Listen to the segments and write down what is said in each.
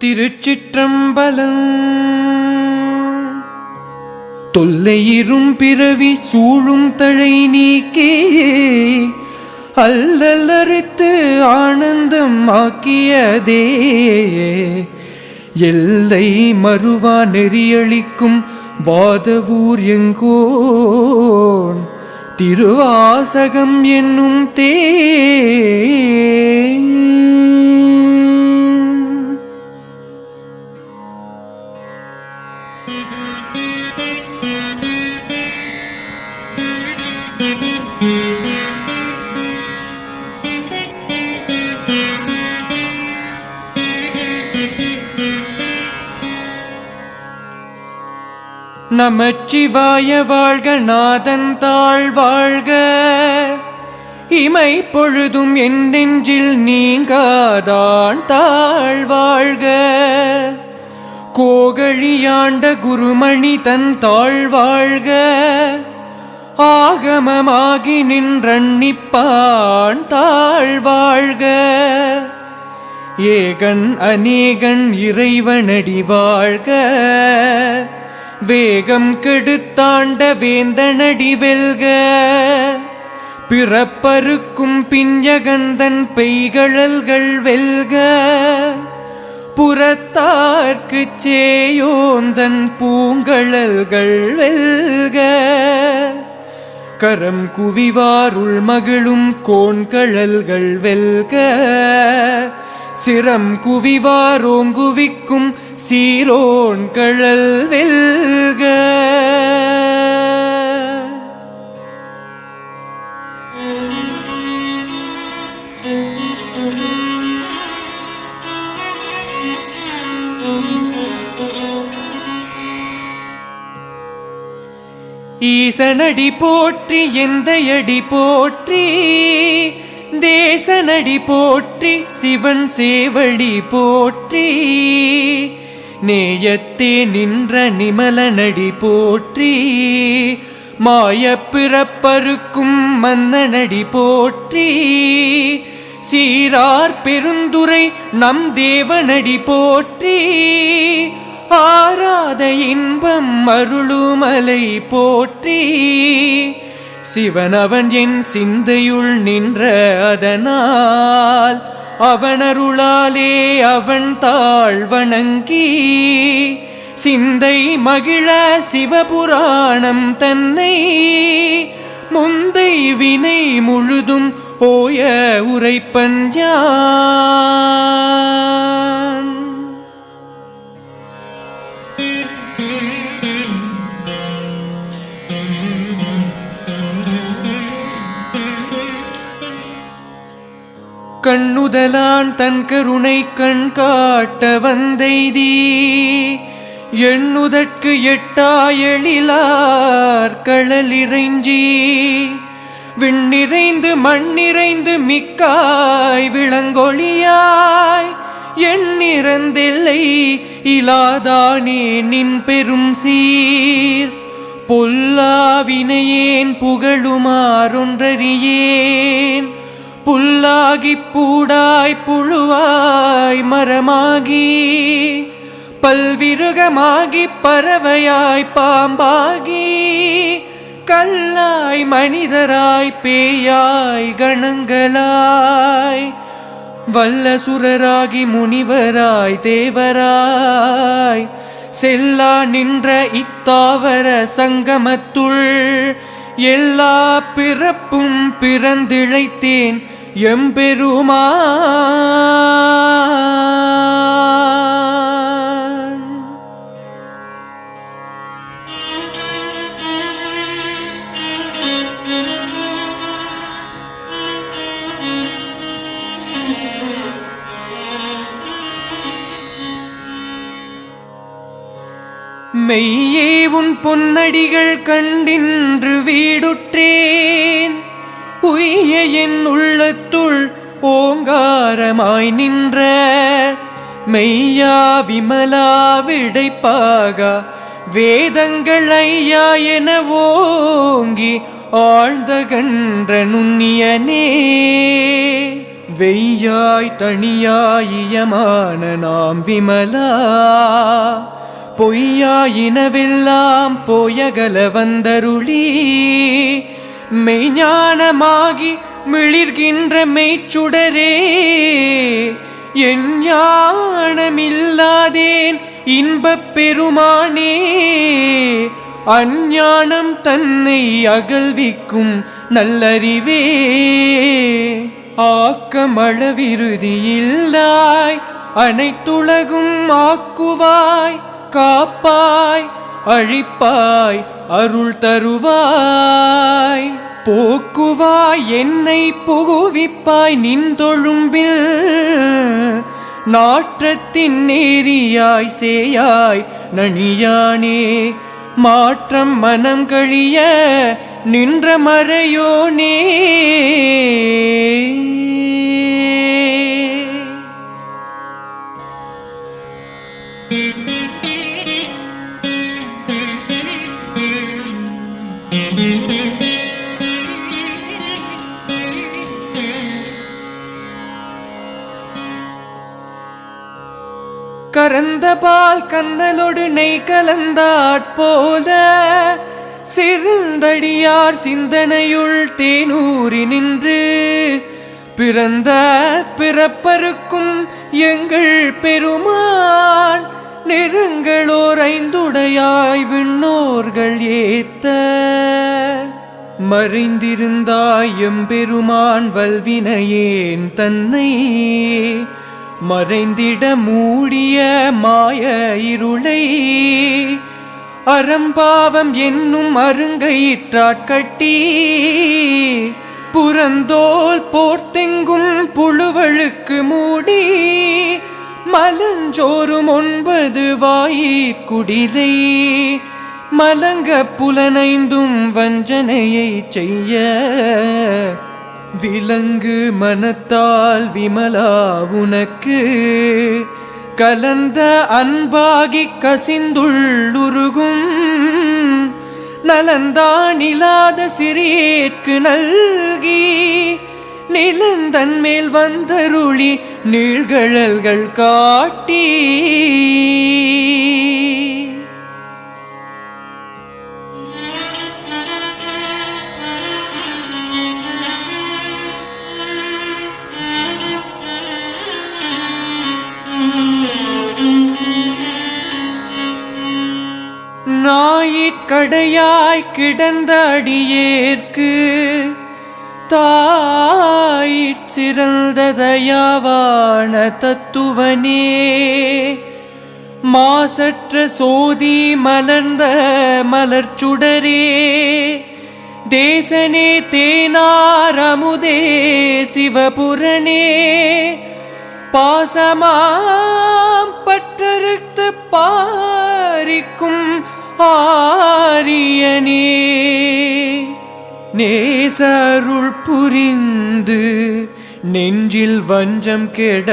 திருச்சிற்றம்பலம். தொல்லையிரும் பிறவி சூழும் தழை நீக்கே அல்லலறுத்து ஆனந்தம் ஆக்கியதே எல்லை மறுவா நெறியளிக்கும் வாதவூர் எங்கோன் திருவாசகம் என்னும் நமச்சிவாய வாழ்க, நாதன் தாழ் வாழ்க, இமை பொழுதும் என் நெஞ்சில் நீங்காதான் தாழ் வாழ்க. கோகழியாண்ட குருமணி தன் தாழ் வாழ்க, ஆகமமாகி நின்றன்னிப்பான் தாழ் வாழ்க. ஏகன் அநேகன் இறைவனடி வாழ்க, வேகம் கெடுத்தாண்ட வேந்தனடி வெல்க. பிறப்பருக்கும் பிஞ்சகந்தன் பெய்கழல்கள் வெல்க, புறத்தார்க்குச் சேயோந்தன் பூங்கழல்கள் வெல்க. கரம் குவிவாருள் மகிழும் கோண்கழல்கள் வெல்க, சிரம் குவிவாரோங்குவிக்கும் சீரோன் கழல் வெல்க. ஈசனடி போற்றி எந்தையடி போற்றி, தேசனடி போற்றி சிவன் சேவடி போற்றி. நேயத்தே நின்ற நிமலனடி போற்றி, மாயப் பிறப்பருக்கும் மன்னனடி போற்றி. சீரார் பெருந்துரை நம் தேவனடி போற்றி, ஆராத இன்பம் அருளுமலை போற்றி. சிவனவன் என் சிந்தையுள் நின்ற அதனால், அவனருளாலே அவன் தாழ் வணங்கி. சிந்தை மகிழ சிவபுராணம் தன்னை, முந்தை வினை முழுதும் ஓய உரைப்பன் யான். கண்ணுதலான் தன் கருணை கண் காட்ட வந்தெய்தி, எண்ணுதற்கு எட்டா எழிலார் களலிறைஞ்சி. விண்ணிறைந்து மண்ணிறைந்து மிக்காய் விளங்கொழியாய், எண்ணிறந்தெல்லை இலாதானே நின் பெரும் சீர். பொல்லாவினையேன் புகழுமாறொன்றறியேன், புல்லாகிப் பூடாய் புழுவாய் மரமாகி. பல்விருகமாகிப் பறவையாய் பாம்பாகி, கல்லாய் மனிதராய் பேயாய் கணங்களாய். வல்லசுரராகி முனிவராய் தேவராய், செல்லா நின்ற இத்தாவர சங்கமத்துள். எல்லா பிறப்பும் பிறந்திழைத்தேன் எம்பெருமான். மெய்யே உன் பொன்னடிகள் கண்டின்று வீடுற்றேன், உய்ய என் உள்ளத்துள் ஓங்காரமாய் நின்ற. மெய்யா விமலா விடைப்பாக வேதங்கள் ஐயா என ஓங்கி ஆழ்ந்த கன்ற நுண்ணியனே. வெய்யாய் தனியாயியமான நாம் விமலா பொய்யாயினவெல்லாம் போயகல வந்தருளி மெய்ஞானமாகி மிளிர்கின்ற மெய்ச்சுடரே என் ஞானமில்லாதேன் இன்பப் பெருமானே அஞ்ஞானம் தன்னை அகல்விக்கும் நல்லறிவே ஆக்கமளவிருதியில்லாய் அனைத்துலகும் ஆக்குவாய் காப்பாய் அழிப்பாய் அருள் தருவாய் போக்குவாய் என்னை புகுவிப்பாய் நின்றொழும்பில் நாற்றத்தின் நேரியாய் சேயாய் நனியானே மாற்றம் மனம் கழிய நின்ற மறையோனே கரந்த பால் கண்ணலொடு நெய் கலந்தாற்போல சிறுந்தடியார் சிந்தனையுள் தேனூரி நின்று பிறந்த பிறப்பருக்கும் எங்கள் பெருமான் நிறங்களோர் ஐந்துடையாய் விண்ணோர்கள் ஏத்த மறைந்திருந்தாய் எம்பெருமான் வல்வினையேன் தன்னை மறைந்திட மூடிய மாய இருளை அறம்பாவம் என்னும் அருங்கயிற்றாட்கட்டி புறந்தோல் போர்த்தெங்கும் புழுவழுக்கு மூடி மலஞ்சோறும் 9 வாயிற்குடிலை மலங்க புலனைந்தும் வஞ்சனையை செய்ய விலங்கு மனத்தால் விமலா உனக்கு கலந்த அன்பாகி கசிந்துள்ளுருகும் நலந்தானிலாத சிறியேற்கு நல்கி நிலந்தன் மேல் வந்தருளி நீழ்கழல்கள் காட்டி ஞாயிற்கடையாய் கிடந்த அடியேற்கு தாயிற் சிறந்த தயாவான தத்துவனே மாசற்ற சோதி மலர்ந்த மலர்ச்சுடரே தேசனே தேனார் அமுதே சிவபுரனே பாசமாம் பற்றறுத்து பாரிக்கும் ஆரியனே நேசருள் புரிந்து நெஞ்சில் வஞ்சம் கெட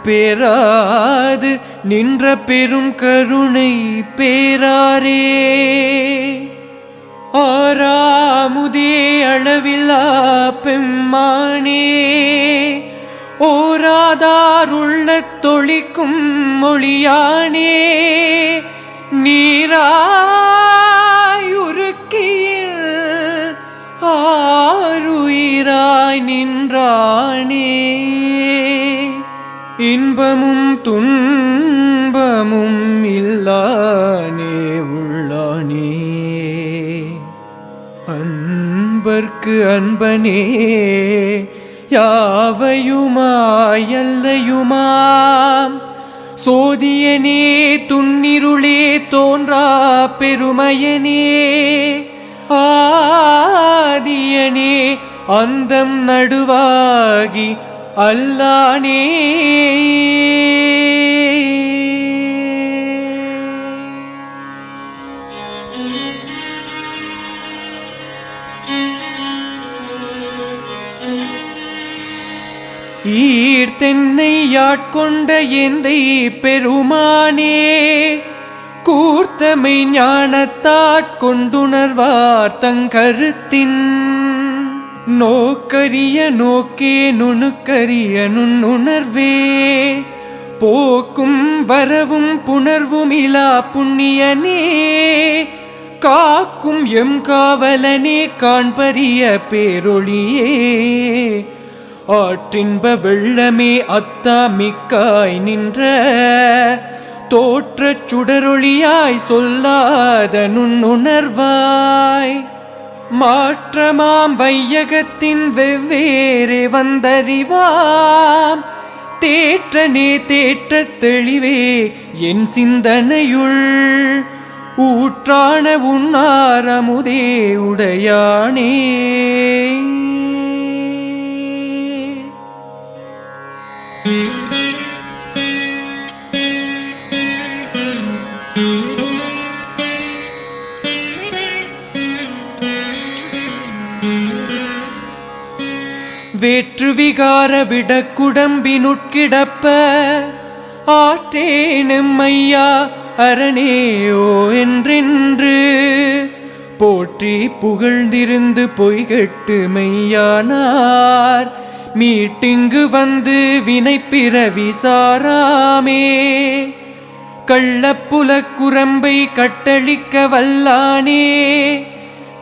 பேராது நின்ற பெரும் கருணை பேராரே ஆறாமுதே அளவில்லா பெம்மானே ஓராதாருள்ள தொழிக்கும் மொழியானே நீராயுருக்கியில் ஆருயிராய் நின்றானே இன்பமும் துன்பமும் இல்லானே உள்ளானே அன்பர்க்கு அன்பனே யாவையுமாயல்லையுமாம் சோதியனே துன்னிருளே தோன்றா பெருமையனே ஆதியனே அந்தம் நடுவாகி அல்லானே ஈர்த்தென்னை யாட்கொண்ட எந்தை பெருமானே கூர்த்தமை ஞானத்தாட்கொண்டுணர்வார் தங்கருத்தின் நோக்கரிய நோக்கே நுணுக்கரிய நுண்ணுணர்வே போக்கும் வரவும் புணர்வும் இலா புண்ணியனே காக்கும் எம் காவலனே காண்பரிய பேரொளியே ஆற்றின்ப வெள்ளமே அத்தா மிக்காய் நின்ற தோற்றச் சுடரொளியாய் சொல்லாத நுண்ணுணர்வாய் மாற்றமாம் வையகத்தின் வெவ்வேறே வந்தறிவாம் தேற்றனே தேற்றத் தெளிவே என் சிந்தனையுள் ஊற்றான உன்னாரமுதே உடையானே. வேற்று விகார விடக்குடம்பினுட்கிடப்ப ஆற்றேனும் ஐயா அரணேயோ என்றென்று போற்றி புகழ்ந்திருந்து பொய்கெட்டு மெய்யானார் மீட்டிங்கு வந்து வினைப்பிறவி சாராமே கள்ளப்புலக்குரம்பை கட்டளிக்க வல்லானே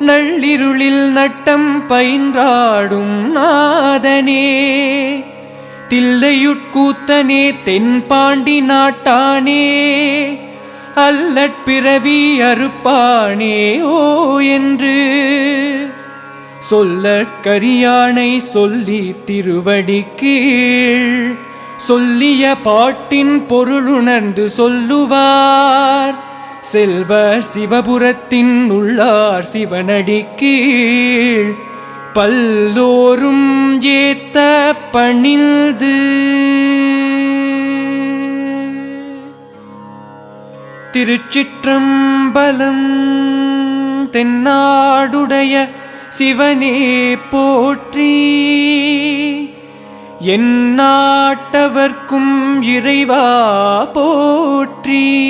நள்ளிருளில் நட்டம் பயின்றாடும் நாதனே தில்லையுட்கூத்தனே தென்பாண்டி நாட்டானே அல்லற்பிறவி அறுப்பானே ஓ என்று சொல்லக் கரியானை சொல்லி திருவடி கீழ் சொல்லிய பாட்டின் பொருளுணர்ந்து சொல்லுவார் செல்வர் சிவபுரத்தின் உள்ளார் சிவனடி கீழ் பல்லோரும் ஏத்த பணிந்து. திருச்சிற்றம்பலம். தென்னாடுடைய சிவனே போற்றி எந்நாட்டவர்க்கும் இறைவா போற்றி.